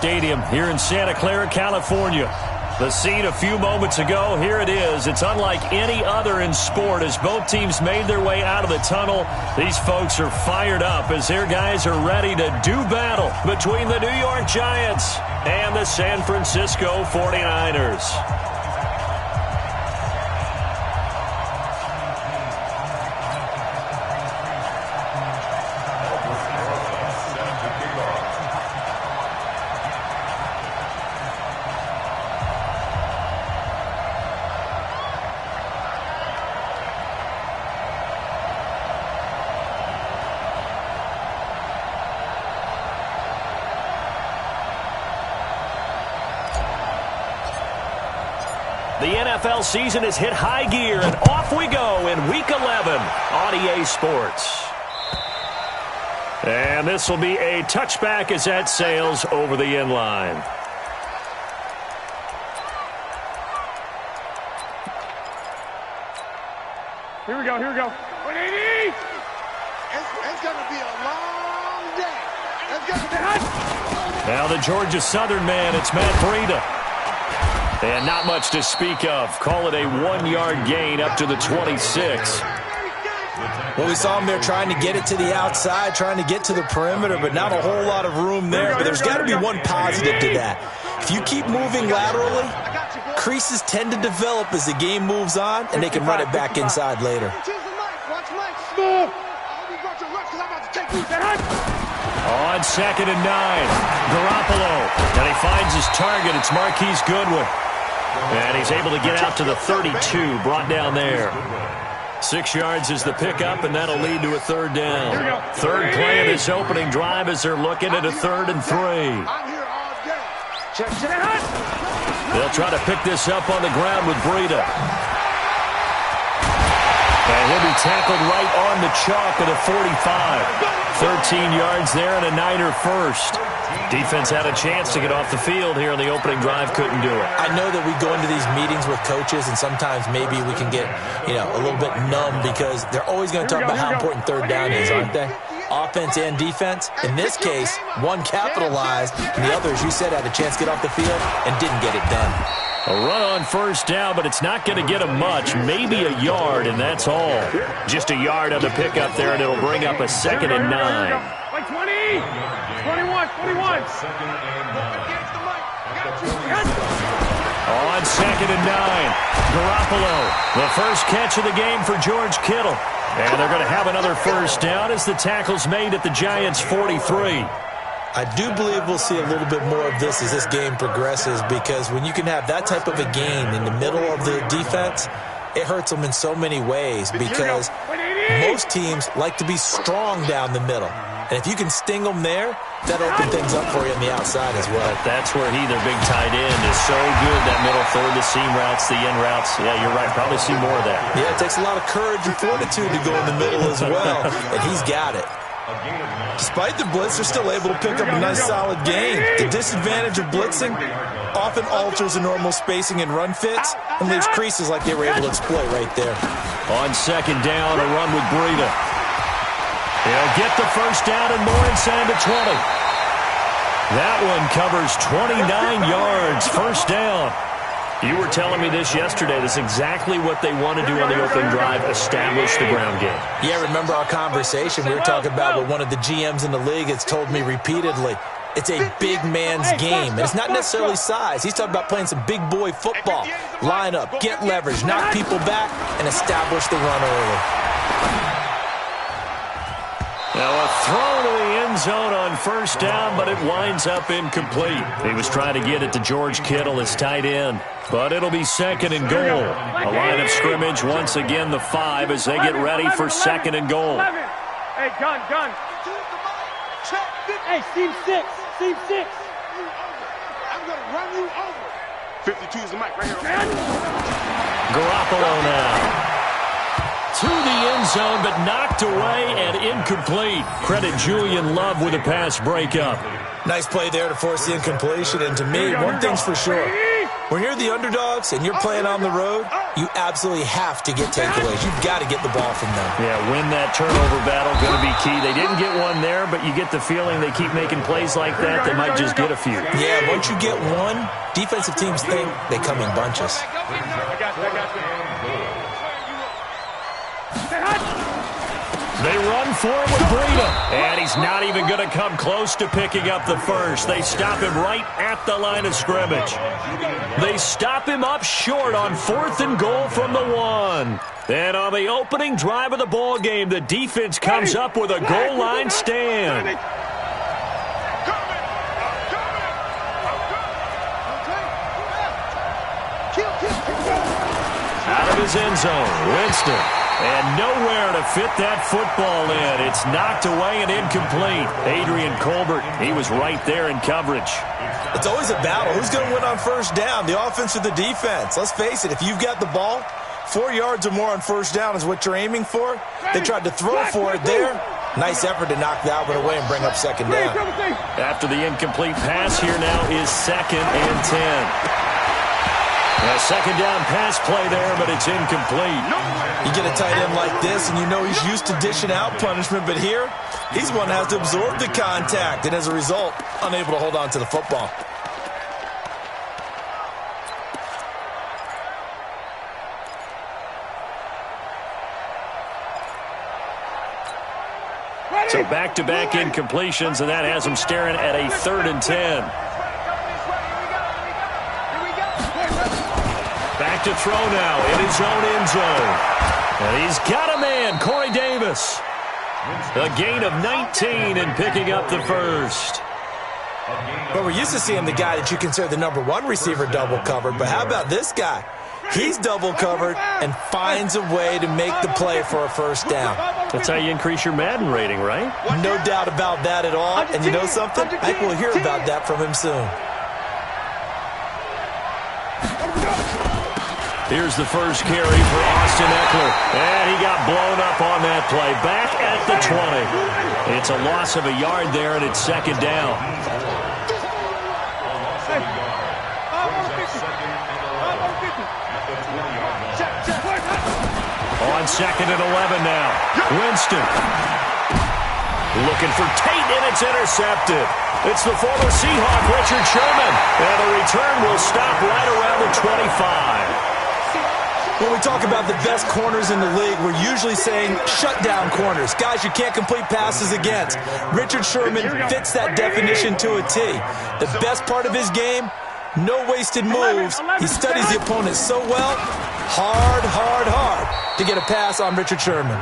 Stadium here in Santa Clara, California. The scene a few moments ago, here it is. It's unlike any other in sport as both teams made their way out of the tunnel. These folks are fired up as their guys are ready to do battle between the New York Giants and the San Francisco 49ers. The NFL season has hit high gear, and off we go in Week 11 on EA Sports. And this will be a touchback as that sails over the end line. Here we go, here we go. 180! It's going to be a long day. It's going to be hot. Now the Georgia Southern man, it's Matt Breida. And not much to speak of. Call it a 1-yard gain up to the 26. Well, we saw him there trying to get it to the outside, trying to get to the perimeter, but not a whole lot of room there. But there's got to be one positive to that. If you keep moving laterally, creases tend to develop as the game moves on, and they can run it back inside later. On 2nd and 9, Garoppolo. And he finds his target. It's Marquise Goodwin. And he's able to get out to the 32, brought down there. 6 yards is the pickup, and that'll lead to a 3rd down. Third play of this opening drive as they're looking at a 3rd and 3. They'll try to pick this up on the ground with Breida. And he'll be tackled right on the chalk at a 45. 13 yards there and a Niner first. Defense had a chance to get off the field here on the opening drive, couldn't do it. I know that we go into these meetings with coaches, and sometimes maybe we can get, a little bit numb because they're always going to talk about how important 3rd down is, aren't they? Offense and defense. In this case, one capitalized, and the other, as you said, had a chance to get off the field and didn't get it done. A run on 1st down, but it's not going to get him much. Maybe a yard, and that's all. Just a yard on the pickup there, and it'll bring up a 2nd and 9. Like 20, 21, 21. On 2nd and 9, Garoppolo. The first catch of the game for George Kittle. And they're going to have another 1st down as the tackle's made at the Giants' 43. I do believe we'll see a little bit more of this as this game progresses, because when you can have that type of a gain in the middle of the defense, it hurts them in so many ways because most teams like to be strong down the middle. And if you can sting them there, that'll open things up for you on the outside as well. That's where their big tight end, is so good, that middle third, the seam routes, the in routes. Yeah, you're right. Probably see more of that. Yeah, it takes a lot of courage and fortitude to go in the middle as well, and he's got it. Despite the blitz, they're still able to pick up a nice solid gain. The disadvantage of blitzing often alters the normal spacing and run fits and leaves creases like they were able to exploit right there. On 2nd down, a run with Breida. He'll get the 1st down and more inside the 20. That one covers 29 yards, 1st down. You were telling me this yesterday. This is exactly what they want to do on the opening drive, establish the ground game. Yeah, remember our conversation. We were talking about what one of the GMs in the league has told me repeatedly. It's a big man's game, and it's not necessarily size. He's talking about playing some big boy football. Line up, get leverage, knock people back, and establish the run early. Now a throw to the end zone on 1st down, but it winds up incomplete. He was trying to get it to George Kittle, his tight end. But it'll be 2nd and goal. A line of scrimmage, once again the 5 as they get ready for 2nd and goal. Hey, gun. Hey, seam 6. I'm going to run you over. 52 is the mic right here. Garoppolo now. To the end zone, but knocked away and incomplete. Credit Julian Love with a pass breakup. Nice play there to force the incompletion. And to me, one thing's for sure. When you're the underdogs and you're playing on the road, you absolutely have to get takeaways. You've got to get the ball from them. Yeah, win that turnover battle, going to be key. They didn't get one there, but you get the feeling they keep making plays like that, they might just get a few. Yeah, once you get one, defensive teams think they come in bunches. They run for him with Breida, and he's not even going to come close to picking up the first. They stop him right at the line of scrimmage. They stop him up short on 4th and goal from the 1. And on the opening drive of the ball game, the defense comes up with a goal line stand. Out of his end zone, Winston. And nowhere to fit that football in. It's knocked away and incomplete. Adrian Colbert, he was right there in coverage. It's always a battle. Who's going to win on first down, the offense or the defense? Let's face it, if you've got the ball, 4 yards or more on first down is what you're aiming for. They tried to throw for it there. Nice effort to knock that one away and bring up second down. After the incomplete pass, here now is 2nd and 10. A second down pass play there, but it's incomplete. You get a tight end like this, and you know he's used to dishing out punishment, but here, he's one that has to absorb the contact, and as a result, unable to hold on to the football. So back-to-back incompletions, and that has him staring at a 3rd and 10. Back to throw now in his own end zone. And he's got a man, Corey Davis. A gain of 19 and picking up the first. But we're used to seeing the guy that you consider the number 1 receiver double covered. But how about this guy? He's double covered and finds a way to make the play for a first down. That's how you increase your Madden rating, right? No doubt about that at all. And you know something? I think we'll hear about that from him soon. Here's the first carry for Austin Eckler. And he got blown up on that play. Back at the 20. It's a loss of a yard there, and it's second down. On 2nd and 11 now. Winston. Looking for Tate, and it's intercepted. It's the former Seahawk, Richard Sherman. And the return will stop right around the 25. When we talk about the best corners in the league, we're usually saying shutdown corners, guys you can't complete passes against. Richard Sherman fits that definition to a T. The best part of his game, no wasted moves. He studies the opponent so well, hard to get a pass on Richard Sherman.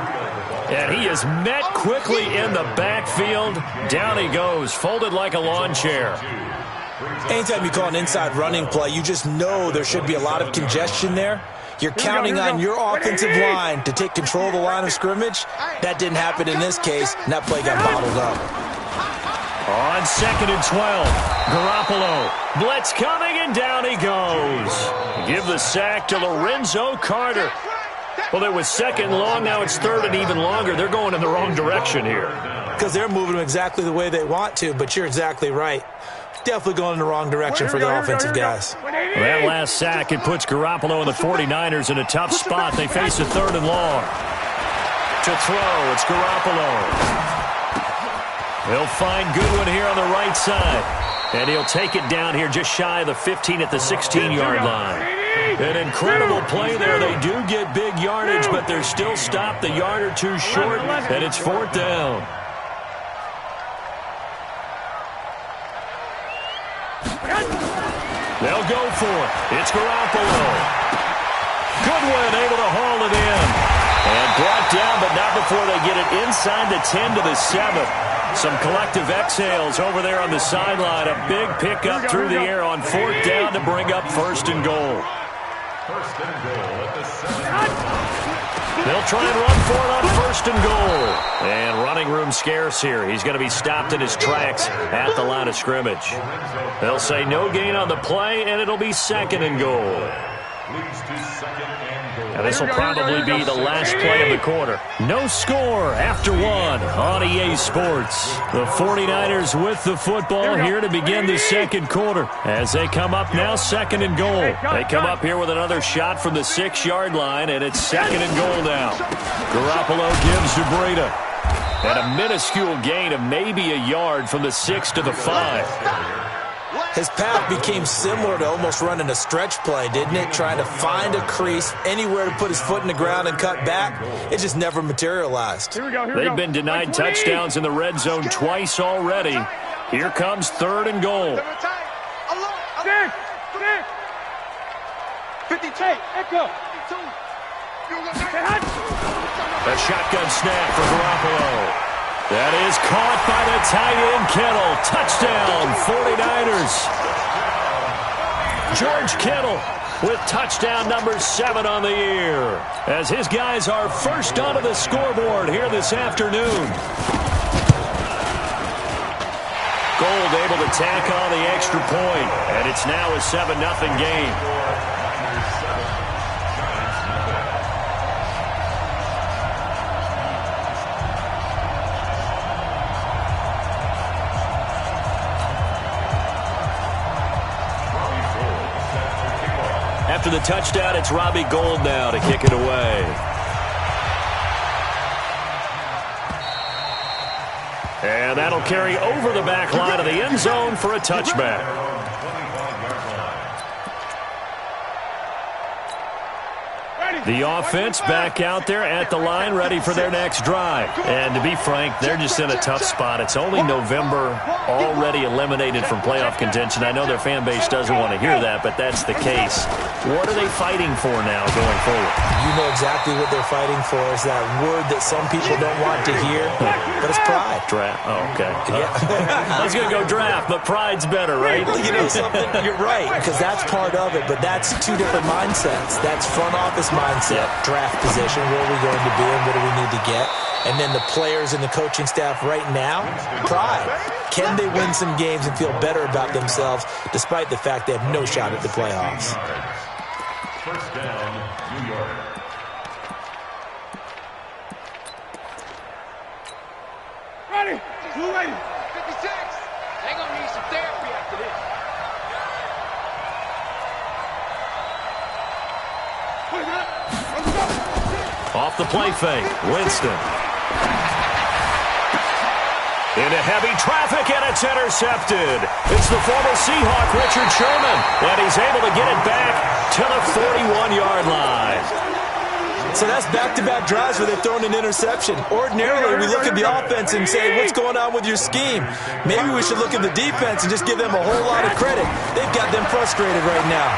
And he is met quickly in the backfield. Down he goes, folded like a lawn chair. Anytime you call an inside running play, you just know there should be a lot of congestion there. You're counting on your offensive line to take control of the line of scrimmage. That didn't happen in this case, and that play got bottled up. On 2nd and 12, Garoppolo. Blitz coming, and down he goes. Give the sack to Lorenzo Carter. Well, it was 2nd long, now it's 3rd and even longer. They're going in the wrong direction here. Because they're moving them exactly the way they want to, but you're exactly right. Definitely going in the wrong direction for the offensive guys. Well, that last sack, it puts Garoppolo and the 49ers in a tough spot. They face a 3rd and long. To throw, it's Garoppolo. He'll find Goodwin here on the right side. And he'll take it down here just shy of the 15 at the 16-yard line. An incredible play there. They do get big yardage, but they're still stopped a yard or two short, and it's 4th down. They'll go for it. It's Garoppolo. Goodwin able to haul it in. And brought down, but not before they get it inside the 10 to the 7. Some collective exhales over there on the sideline. A big pickup through the air on 4th down to bring up 1st and goal. They'll try and run for it on 1st and goal. And running room scarce here. He's going to be stopped in his tracks at the line of scrimmage. They'll say no gain on the play, and it'll be 2nd and goal. And this will probably be the last play of the quarter. No score after one on EA Sports. The 49ers with the football here to begin the second quarter. As they come up now, second and goal. They come up here with another shot from the 6-yard line, and it's second and goal now. Garoppolo gives to Breida. And a minuscule gain of maybe a yard from the 6 to the 5. His path became similar to almost running a stretch play, didn't it? Trying to find a crease, anywhere to put his foot in the ground and cut back. It just never materialized. They've been denied touchdowns in the red zone twice already. Here comes third and goal. 52. Echo. A shotgun snap for Garoppolo. That is caught by the tight end, Kittle. Touchdown, 49ers. George Kittle with touchdown number 7 on the year, as his guys are first onto the scoreboard here this afternoon. Gold able to tack on the extra point, and it's now a 7-0 game. After the touchdown, it's Robbie Gould now to kick it away. And that'll carry over the back line of the end zone for a touchback. The offense back out there at the line, ready for their next drive. And to be frank, they're just in a tough spot. It's only November, already eliminated from playoff contention. I know their fan base doesn't want to hear that, but that's the case. What are they fighting for now going forward? You know exactly what they're fighting for is that word that some people don't want to hear, but it's pride. Draft. Oh, okay. Yeah. I was going to go draft, but pride's better, right? Well, you know something? You're right, because that's part of it, but that's two different mindsets. That's front office mindset, draft position, where are we going to be and what do we need to get? And then the players and the coaching staff right now, pride. Can they win some games and feel better about themselves despite the fact they have no shot at the playoffs? First down, New York. Ready. Blue ready. 56. They're going to need some therapy after this. Off the play fake, Winston. Into heavy traffic, and it's intercepted. It's the former Seahawk, Richard Sherman, and he's able to get it back to the 41-yard line. So that's back-to-back drives where they've thrown an interception. Ordinarily, we look at the offense and say, what's going on with your scheme? Maybe we should look at the defense and just give them a whole lot of credit. They've got them frustrated right now.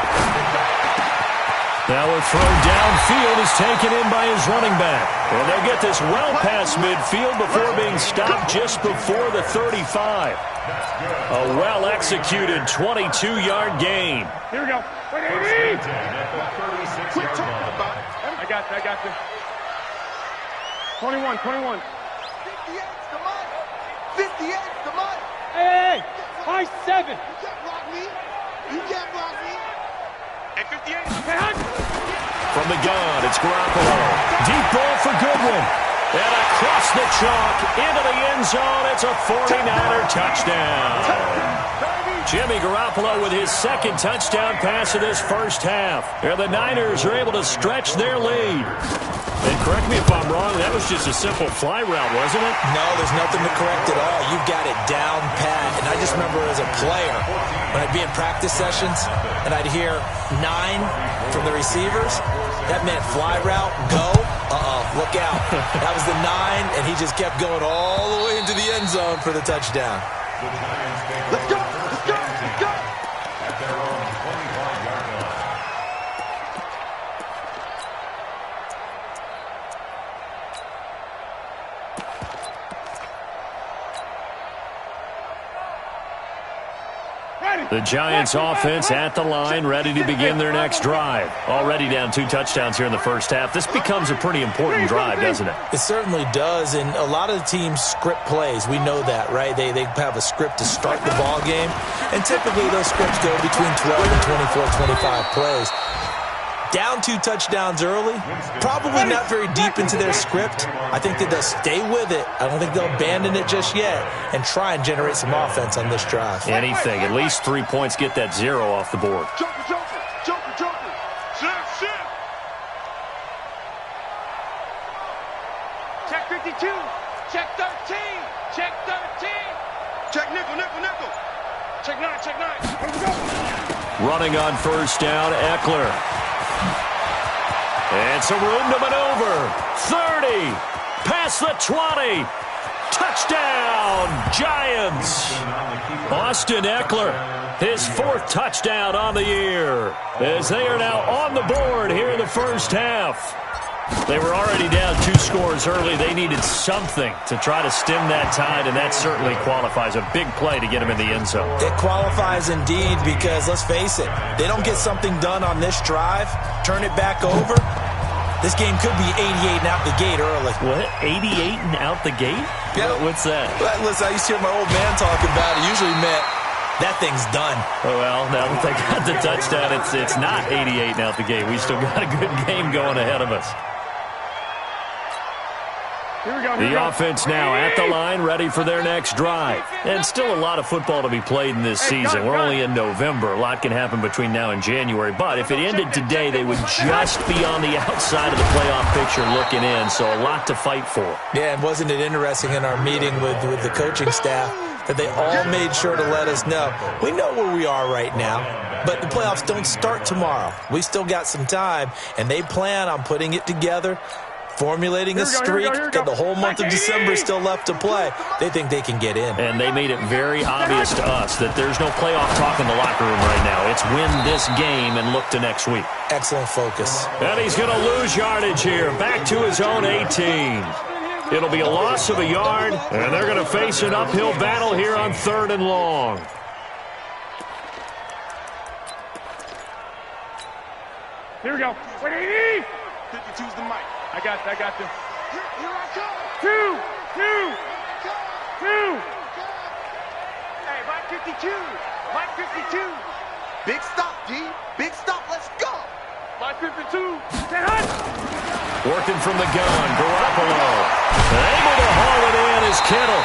Now a throw downfield is taken in by his running back. And they'll get this well past midfield before being stopped just before the 35. A well-executed 22-yard gain. Here we go. 180. Quit talking about it. I got you. 21. 58's the money. 58's the money. Hey, high 7. You can't block me. You can't block me. At 58. From the gun, it's Garoppolo. Deep ball for Goodwin. And across the chalk into the end zone. It's a 49er touchdown. Jimmy Garoppolo with his second touchdown pass of this first half. And the Niners are able to stretch their lead. And correct me if I'm wrong, that was just a simple fly route, wasn't it? No, there's nothing to correct at all. You've got it down pat. And I just remember as a player, when I'd be in practice sessions, and I'd hear 9 from the receivers, that meant fly route, go. Look out. That was the 9, and he just kept going all the way into the end zone for the touchdown. Let's go. Let's go. Let's go. At their own 25-yard line. The Giants offense at the line, ready to begin their next drive. Already down 2 touchdowns here in the first half. This becomes a pretty important drive, doesn't it? It certainly does, and a lot of the teams script plays. We know that, right? They have a script to start the ball game, and typically those scripts go between 12 and 24, 25 plays. Down 2 touchdowns early, probably not very deep into their script. I think that they'll stay with it. I don't think they'll abandon it just yet and try and generate some offense on this drive. Anything, at least 3 points, get that 0 off the board. Joker, joker, joker, joker. Shift, shift. Check 52. Check 13. Check 13. Check nickel, nickel, nickel. Check 9, check 9. Here we go. Running on first down, Eckler. And some room to maneuver. 30. Past the 20. Touchdown, Giants. Austin Eckler, his 4th touchdown on the year, as they are now on the board here in the first half. They were already down 2 scores early. They needed something to try to stem that tide, and that certainly qualifies. A big play to get them in the end zone. It qualifies indeed because, let's face it, they don't get something done on this drive, turn it back over, this game could be 88 and out the gate early. What? 88 and out the gate? Yeah. What's that? Listen, I used to hear my old man talk about it. Usually meant that thing's done. Oh, well, now that they got the touchdown, it's not 88 and out the gate. We still got a good game going ahead of us. Here we go, The offense now at the line, ready for their next drive. And still a lot of football to be played in this season. We're only in November. A lot can happen between now and January. But if it ended today, they would just be on the outside of the playoff picture looking in. So a lot to fight for. Yeah, and wasn't it interesting in our meeting with the coaching staff that they all made sure to let us know, we know where we are right now, but the playoffs don't start tomorrow. We still got some time, and they plan on putting it together, formulating a streak, got the whole month of December still left to play. They think they can get in. And they made it very obvious to us that there's no playoff talk in the locker room right now. It's win this game and look to next week. Excellent focus. And he's going to lose yardage here, back to his own 18. It'll be a loss of a yard, and they're going to face an uphill battle here on 3rd and long. Here we go. 180. 52's the mic. I got this. Here I come. 2. Hey, Mike 52. Mike 52. Big stop, G. Big stop. Let's go. Mike 52. Say hut. Working from the gun, Garoppolo. Able to haul it in is Kittle.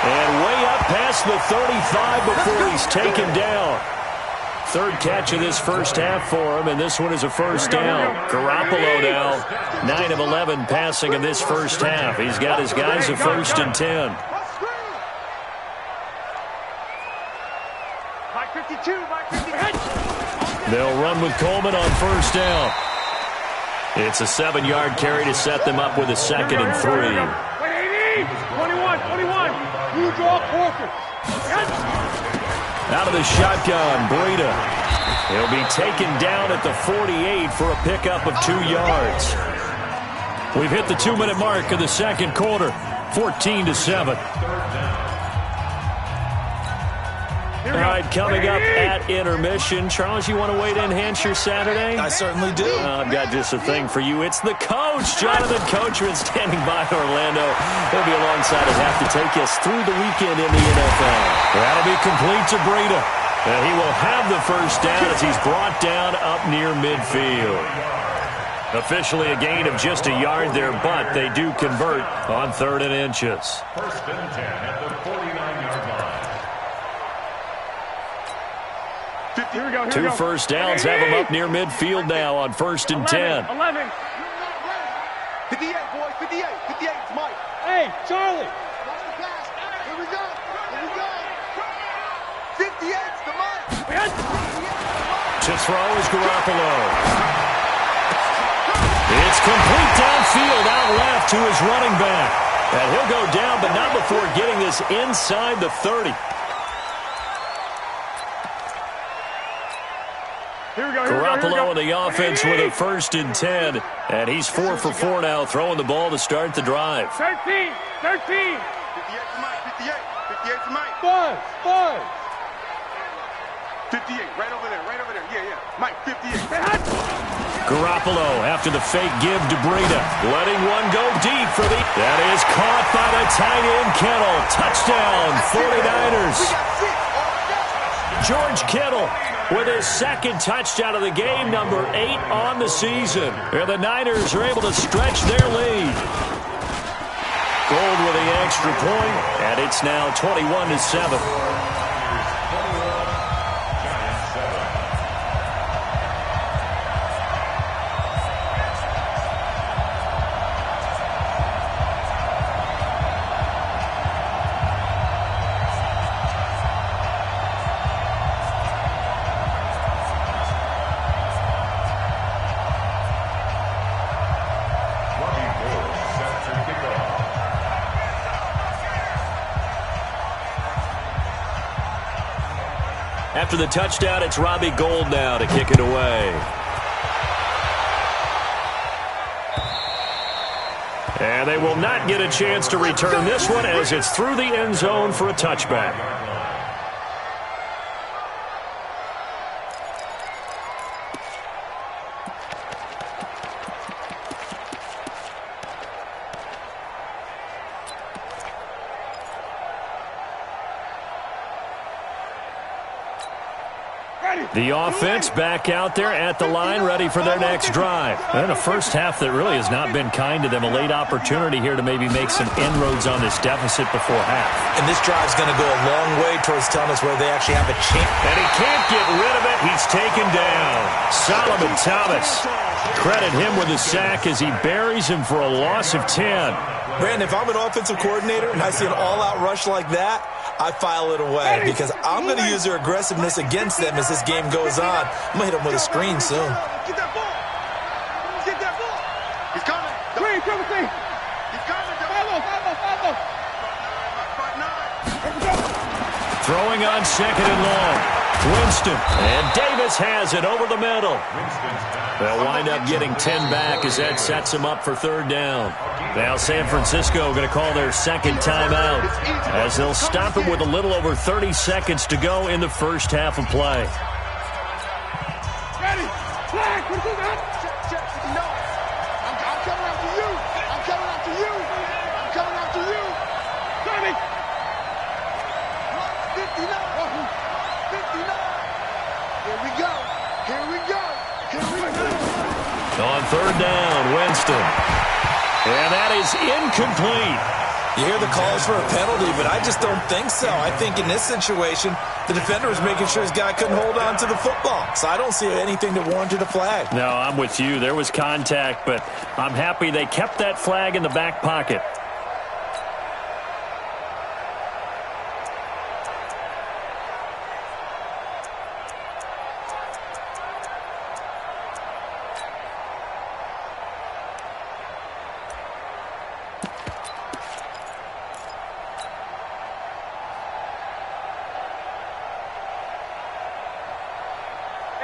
And way up past the 35 before he's taken down. 3rd catch of this first half for him, and this one is a first down. Garoppolo now, 9 of 11 passing in this first half. He's got his guys a 1st and 10. Mike 52. Mike 52. They'll run with Coleman on first down. It's a 7-yard carry to set them up with a 2nd and 3. 180. 21. You draw Porter. Out of the shotgun, Breida. He'll be taken down at the 48 for a pickup of 2 yards. We've hit the 2-minute mark of the second quarter, 14-7. All right, coming up at intermission. Charles, you want to wait to enhance your Saturday? I certainly do. I've got just a thing for you. It's the coach, Jonathan Coachman, standing by Orlando. He'll be alongside at half to take us through the weekend in the NFL. That'll be complete to Breida. And he will have the first down as he's brought down up near midfield. Officially a gain of just a yard there, but they do convert on 3rd and inches. 1st and 10 at the 49-yard line. Here we go. 2 first downs have him up near midfield now on 1st and 10. 11. 58, boys. 58. 58's Mike. Hey, Charlie. Watch the pass. Here we go. 58's the Mike. To throw is Garoppolo. It's complete downfield, out left to his running back. And he'll go down, but not before getting this inside the 30. Garoppolo and the offense with a 1st and 10. And he's 4 for 4 now, throwing the ball to start the drive. 13. 58's Mike. 58's Mike. 5. 58, right over there. Yeah. Mike, 58. Garoppolo after the fake give to Breida. Letting one go deep for the... That is caught by the tight end, Kittle. Touchdown, 49ers. George Kittle with his second touchdown of the game, number 8 on the season. And the Niners are able to stretch their lead. Gold with the extra point, and it's now 21-7. After the touchdown, it's Robbie Gould now to kick it away. And they will not get a chance to return this one as it's through the end zone for a touchback. The offense back out there at the line, ready for their next drive. And a first half that really has not been kind to them. A late opportunity here to maybe make some inroads on this deficit before half. And this drive's going to go a long way towards telling us where they actually have a chance. And he can't get rid of it. He's taken down. Solomon Thomas. Credit him with a sack as he buries him for a loss of 10. Brandon, if I'm an offensive coordinator and I see an all-out rush like that, I file it away because I'm going to use their aggressiveness against them as this game goes on. I'm going to hit them with a screen soon. Get that ball. Get that ball. He's coming. Green, Timothy. He's coming. Follow. Throwing on second and long. Winston. And Davis has it over the middle. They'll wind up getting 10 back as that sets them up for third down. Now San Francisco going to call their second timeout as they'll stop it with a little over 30 seconds to go in the first half of play. Ready? Flag. No. I'm coming after you. I'm coming after you. I'm coming after you. Coming. 59. 59. Here we go. Here we go. Here we go. On third down, Winston. And that is incomplete. You hear the calls for a penalty, but I just don't think so. I think in this situation, the defender was making sure his guy couldn't hold on to the football. So I don't see anything that warranted a flag. No, I'm with you. There was contact, but I'm happy they kept that flag in the back pocket.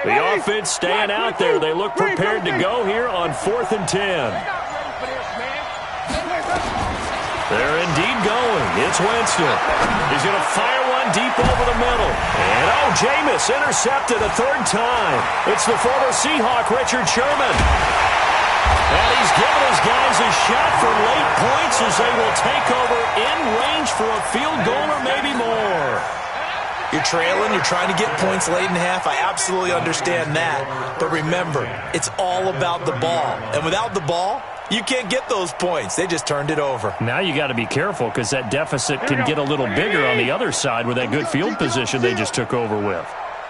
The offense staying out there. They look prepared to go here on 4th and 10. They're indeed going. It's Winston. He's going to fire one deep over the middle. And, Jameis intercepted a third time. It's the former Seahawk, Richard Sherman. And he's given his guys a shot for late points as they will take over in range for a field goal or maybe more. You're trailing, you're trying to get points late in half. I absolutely understand that. But remember, it's all about the ball. And without the ball, you can't get those points. They just turned it over. Now you got to be careful because that deficit can get a little bigger on the other side with that good field position they just took over with.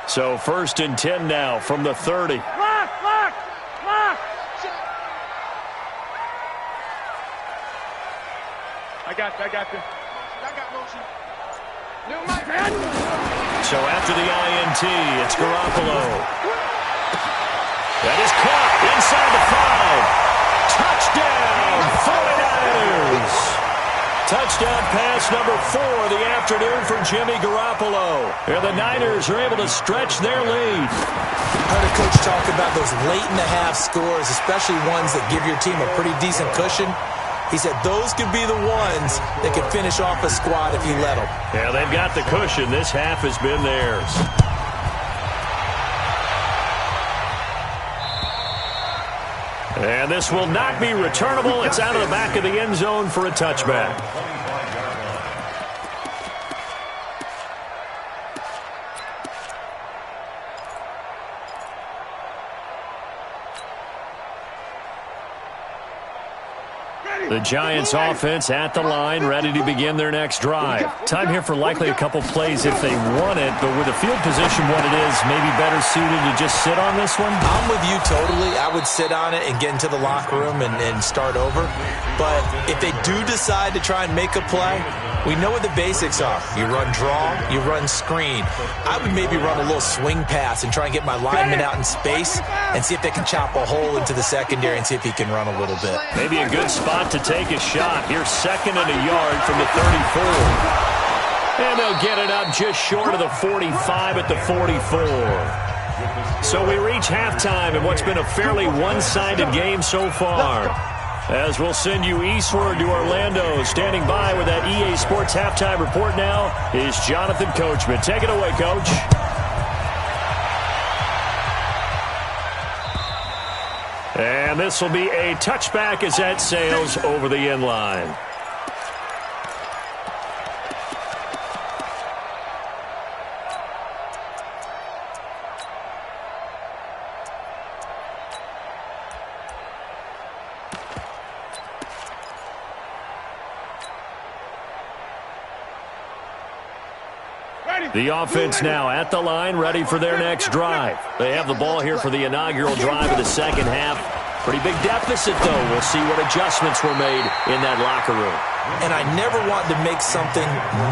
So 1st and 10 now from the 30. Lock. I got this. I got motion. So after the INT, it's Garoppolo. That is caught inside the 5. Touchdown, 49ers. Touchdown pass number 4 of the afternoon from Jimmy Garoppolo. And the Niners are able to stretch their lead. I heard a coach talk about those late-in-the-half scores, especially ones that give your team a pretty decent cushion. He said those could be the ones that could finish off a squad if you let them. Yeah, they've got the cushion. This half has been theirs. And this will not be returnable. It's out of the back of the end zone for a touchback. The Giants offense at the line, ready to begin their next drive. Time here for likely a couple plays if they want it, but with the field position what it is, maybe better suited to just sit on this one? I'm with you totally. I would sit on it and get into the locker room and start over. But if they do decide to try and make a play, we know what the basics are. You run draw, you run screen. I would maybe run a little swing pass and try and get my lineman out in space and see if they can chop a hole into the secondary and see if he can run a little bit. Maybe a good spot to take a shot. Here's 2nd and a yard from the 34. And they'll get it up just short of the 45 at the 44. So we reach halftime in what's been a fairly one-sided game so far. As we'll send you eastward to Orlando. Standing by with that EA Sports halftime report now is Jonathan Coachman. Take it away, Coach. And this will be a touchback as that sails over the end line. The offense now at the line, ready for their next drive. They have the ball here for the inaugural drive of the second half. Pretty big deficit, though. We'll see what adjustments were made in that locker room. And I never want to make something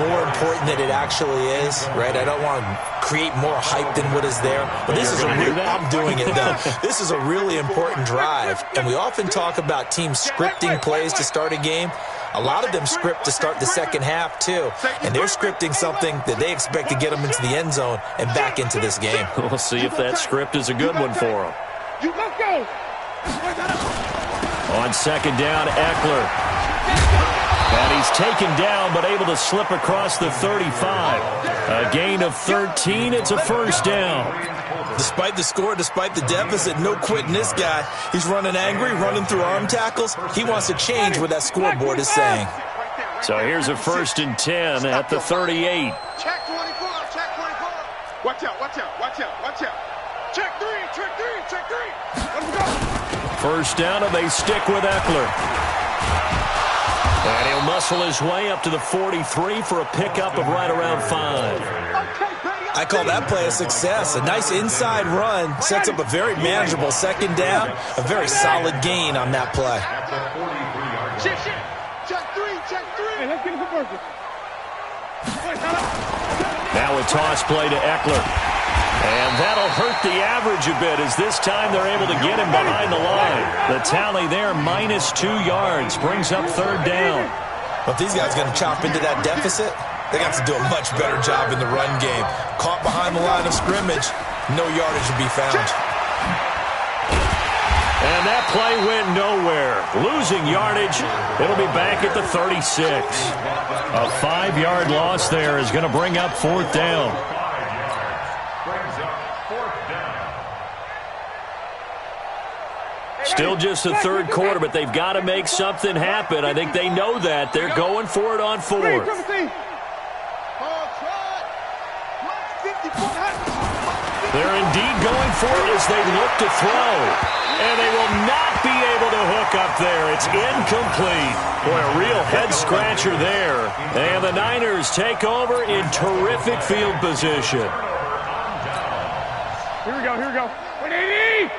more important than it actually is, right? I don't want to create more hype than what is there. But this is I'm doing it, though. This is a really important drive. And we often talk about teams scripting plays to start a game. A lot of them script to start the second half, too. And they're scripting something that they expect to get them into the end zone and back into this game. We'll see if that script is a good one for them. Let's go. On second down, Eckler. And he's taken down, but able to slip across the 35. A gain of 13. It's a first down. Despite the score, despite the deficit, no quitting this guy. He's running angry, running through arm tackles. He wants to change what that scoreboard is saying. So here's a 1st and 10 at the 38. Check 24, check 24. Watch out, watch out, watch out, watch out. Check 3, check 3, check 3. Let's go. First down, and they stick with Eckler. And he'll muscle his way up to the 43 for a pickup of right around 5. I call that play a success. A nice inside run sets up a very manageable second down. A very solid gain on that play. Check 3, check 3. Hey, let's get it for Now a toss play to Eckler. And that'll hurt the average a bit as this time they're able to get him behind the line. The tally there, -2 yards, brings up 3rd down. But these guys going to chop into that deficit? They got to do a much better job in the run game. Caught behind the line of scrimmage, no yardage to be found. And that play went nowhere. Losing yardage, it'll be back at the 36. A 5-yard loss there is going to bring up 4th down. Still just the 3rd quarter, but they've got to make something happen. I think they know that. They're going for it on 4th. They're indeed going for it as they look to throw. And they will not be able to hook up there. It's incomplete. Boy, a real head-scratcher there. And the Niners take over in terrific field position. Here we go, here we go. 180!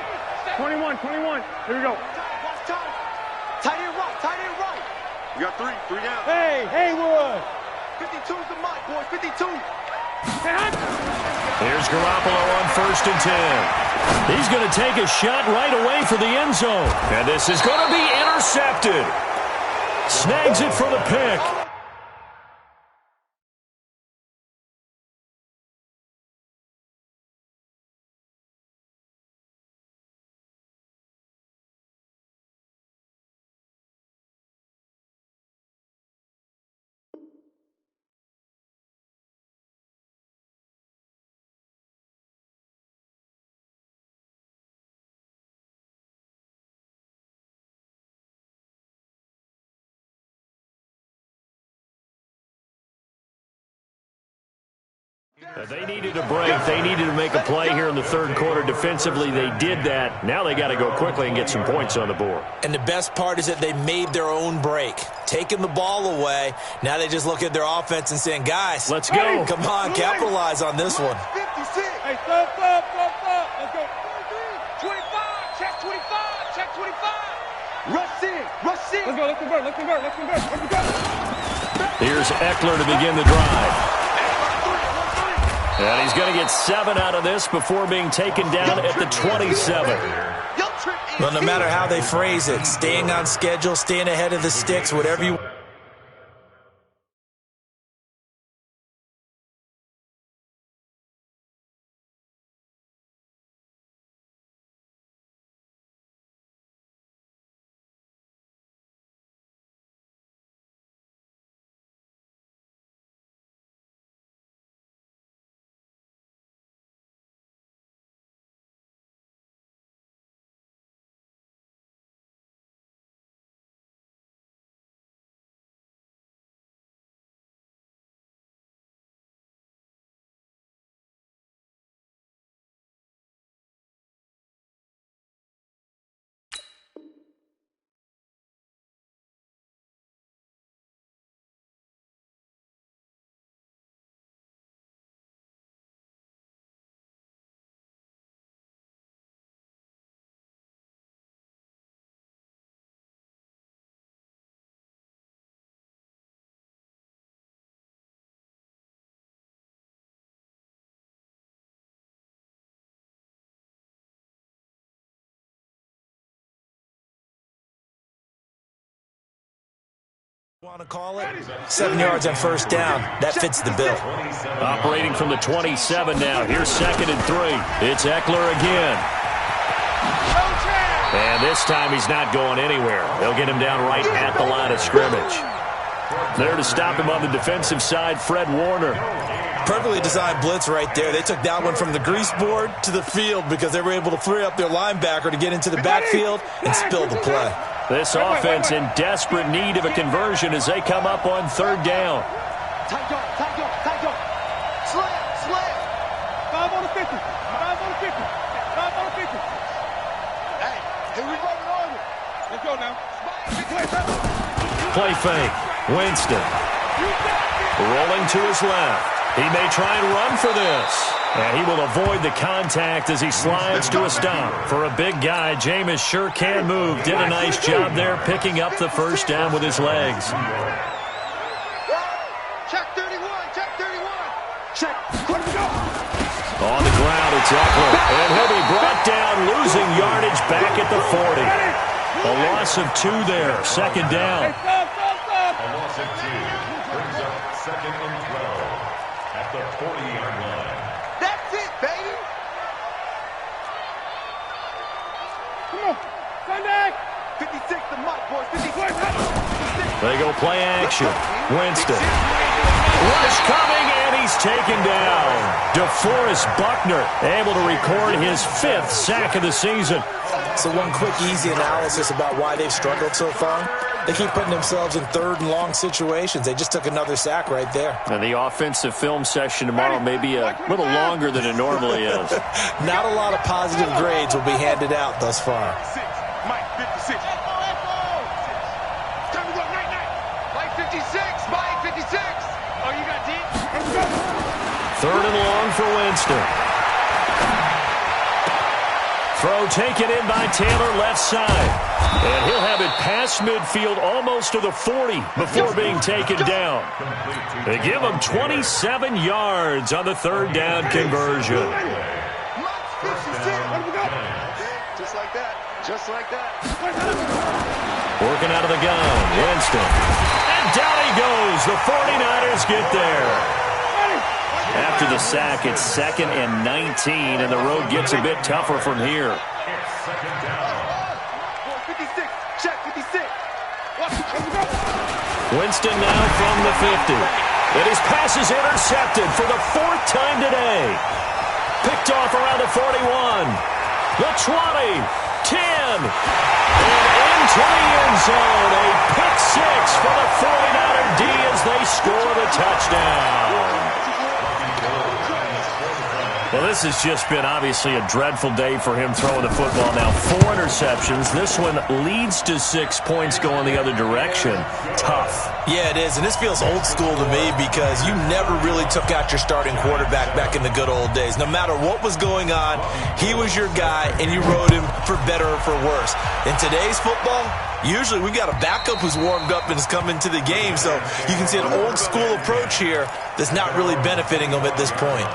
21, 21. Here we go. Tight end right, tight end right. You got 3 down. Hey, Haywood. 52's the mic, boys, 52. Here's Garoppolo on 1st and 10. He's going to take a shot right away for the end zone. And this is going to be intercepted. Snags it for the pick. They needed a break. They needed to make a play here in the third quarter. Defensively, they did that. Now they got to go quickly and get some points on the board. And the best part is that they made their own break, taking the ball away. Now they just look at their offense and saying, guys, let's go. Come on, capitalize on this one. 56. Hey, stop. Let's go. 25. Check 25. Check 25. Rush in. Let's convert. Here's Eckler to begin the drive. And he's going to get 7 out of this before being taken down at the 27. Well, no matter how they phrase it, staying on schedule, staying ahead of the sticks, whatever you want to call it, 7 yards on first down. That fits the bill. Operating from the 27 now. Here's 2nd and 3. It's Eckler again. And this time he's not going anywhere. They'll get him down right at the line of scrimmage. There to stop him on the defensive side, Fred Warner. Perfectly designed blitz right there. They took that one from the grease board to the field because they were able to free up their linebacker to get into the backfield and spill the play. This offense in desperate need of a conversion as they come up on 3rd down. Tight go. Slam. 5 on the 50. 5 on the 50. Hey, here we go with order. Let's go now. Play fake. Winston. Rolling to his left. He may try and run for this. And he will avoid the contact as he slides to a stop. For a big guy, Jameis sure can move. Did a nice job there picking up the first down with his legs. Check 31. Check. On the ground, it's Eckler. And he'll be brought down, losing yardage back at the 40. A loss of 2 there. 2nd down. A loss of 2 brings up 2nd and 12 at the 40-yard line. That's it, baby. Come on. Sunday. 56 the mark, boys. 56. They go play action. Winston. Rush coming, and he's taken down. DeForest Buckner able to record his 5th sack of the season. So one quick, easy analysis about why they've struggled so far. They keep putting themselves in 3rd and long situations. They just took another sack right there. And the offensive film session tomorrow may be a little longer than it normally is. Not a lot of positive grades will be handed out thus far. Mike, 56. Time to go, night. Mike, 56. Mike, 56. Oh, you got deep? 3rd and long for Winston. Throw taken in by Taylor left side. And he'll have it past midfield almost to the 40 before being taken down. They give him 27 yards on the 3rd down conversion. Just like that. Working out of the gun, Winston. And down he goes. The 49ers get there. After the sack, it's 2nd and 19, and the road gets a bit tougher from here. It's 2nd down. 56. Check 56. Winston now from the 50. And his pass is intercepted for the 4th time today. Picked off around the 41. The 20. 10. And into the end zone. A pick 6 for the 49er D as they score the touchdown. Well, this has just been obviously a dreadful day for him throwing the football. Now 4 interceptions. This one leads to 6 points going the other direction. Tough. Yeah, it is, and this feels old school to me because you never really took out your starting quarterback back in the good old days. No matter what was going on, he was your guy, and you rode him for better or for worse. In today's football, usually we've got a backup who's warmed up and is coming to the game, so you can see an old school approach here that's not really benefiting him at this point.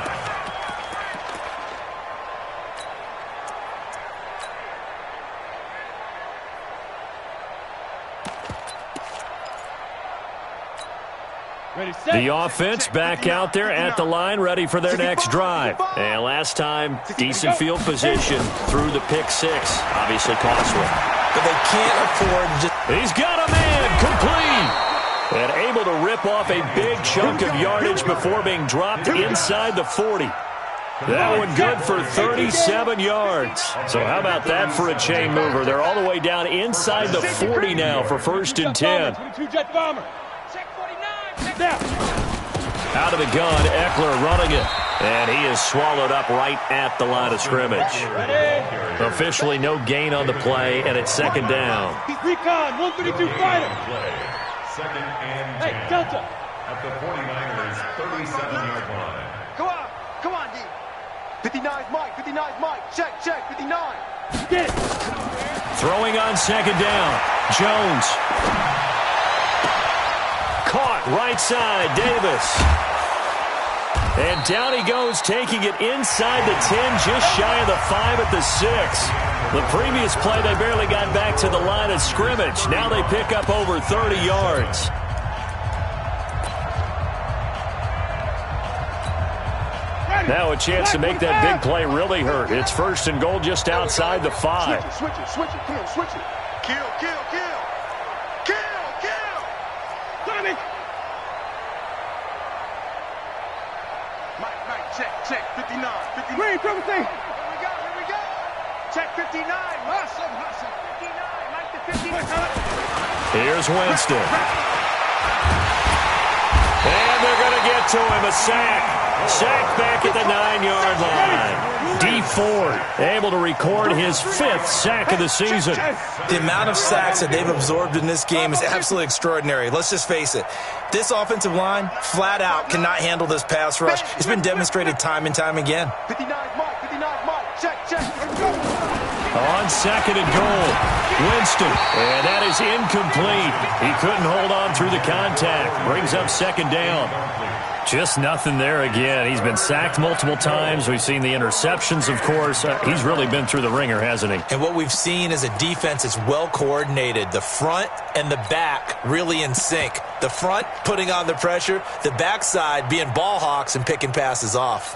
The offense back out there at the line, ready for their next drive. And last time, decent field position through the pick 6. Obviously costly. But they can't afford just... He's got a man complete. And able to rip off a big chunk of yardage before being dropped inside the 40. That one good for 37 yards. So how about that for a chain mover? They're all the way down inside the 40 now for 1st and 10. Out of the gun, Eckler running it. And he is swallowed up right at the line of scrimmage. Officially no gain on the play, and it's 2nd down. Recon, 132 fighter. Second and 10. Hey, Delta. At the 49ers, 37-yard line. Come on, D. 59's Mike, 59's Mike. Check, 59. Get it. Throwing on 2nd down. Jones. Caught right side, Davis. And down he goes, taking it inside the 10, just shy of the 5 at the 6. The previous play, they barely got back to the line of scrimmage. Now they pick up over 30 yards. Now a chance to make that big play really hurt. It's 1st and goal just outside the 5. Switch it, Kim, switch it. Kill. Mike, check, 59. Green, triple T. Here we go. Check 59. Hustle. 59, Mike the 59. Here's Winston. And they're going to get to him, a sack. Sack back at the 9-yard line. D. Ford able to record his 5th sack of the season. The amount of sacks that they've absorbed in this game is absolutely extraordinary. Let's just face it. This offensive line, flat out, cannot handle this pass rush. It's been demonstrated time and time again. 59's Mike. Check. On 2nd and goal, Winston. And that is incomplete. He couldn't hold on through the contact. Brings up 2nd down. Just nothing there again. He's been sacked multiple times. We've seen the interceptions, of course. He's really been through the ringer, hasn't he? And what we've seen is a defense that's well coordinated. The front and the back really in sync. The front putting on the pressure, the backside being ball hawks and picking passes off.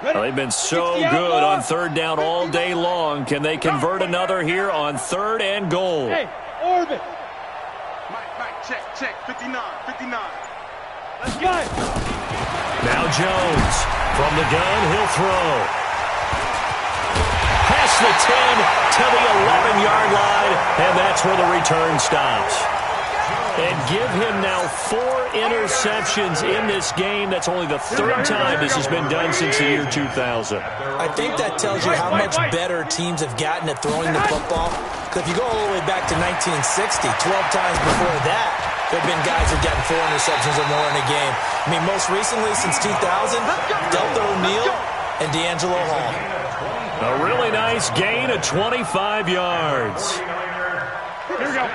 Well, they've been so good on 3rd down all day long. Can they convert another here on 3rd and goal? Hey, orbit. Mike, check, 59. Let's go. Now Jones from the gun, he'll throw. Past the 10 to the 11-yard line, and that's where the return stops. And give him now 4 interceptions in this game. That's only the 3rd time this has been done since the year 2000. I think that tells you how much better teams have gotten at throwing the football. Because if you go all the way back to 1960, 12 times before that, there have been guys who've gotten 4 interceptions or more in a game. I mean, most recently, since 2000, Delta O'Neal and D'Angelo Hall. A really nice gain of 25 yards.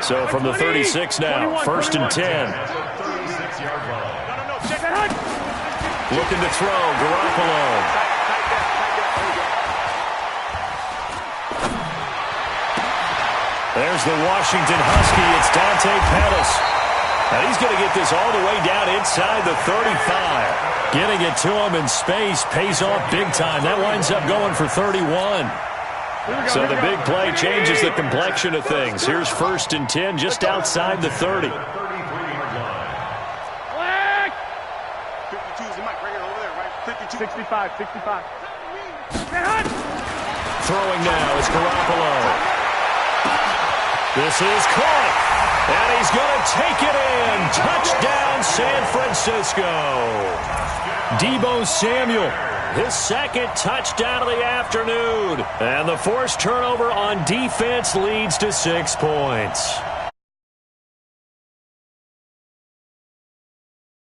So from the 36 now, 1st and 10. Looking to throw, Garoppolo. There's the Washington Husky. It's Dante Pettis. And he's going to get this all the way down inside the 35. Getting it to him in space pays off big time. That winds up going for 31. So the big play changes the complexion of things. Here's 1st and 10 just outside the 30. 52's the Mike right here over there, right? 52. 65. Throwing now is Garoppolo. This is caught. And he's going to take it in. Touchdown, San Francisco. Deebo Samuel his second touchdown of the afternoon. And the forced turnover on defense leads to 6 points.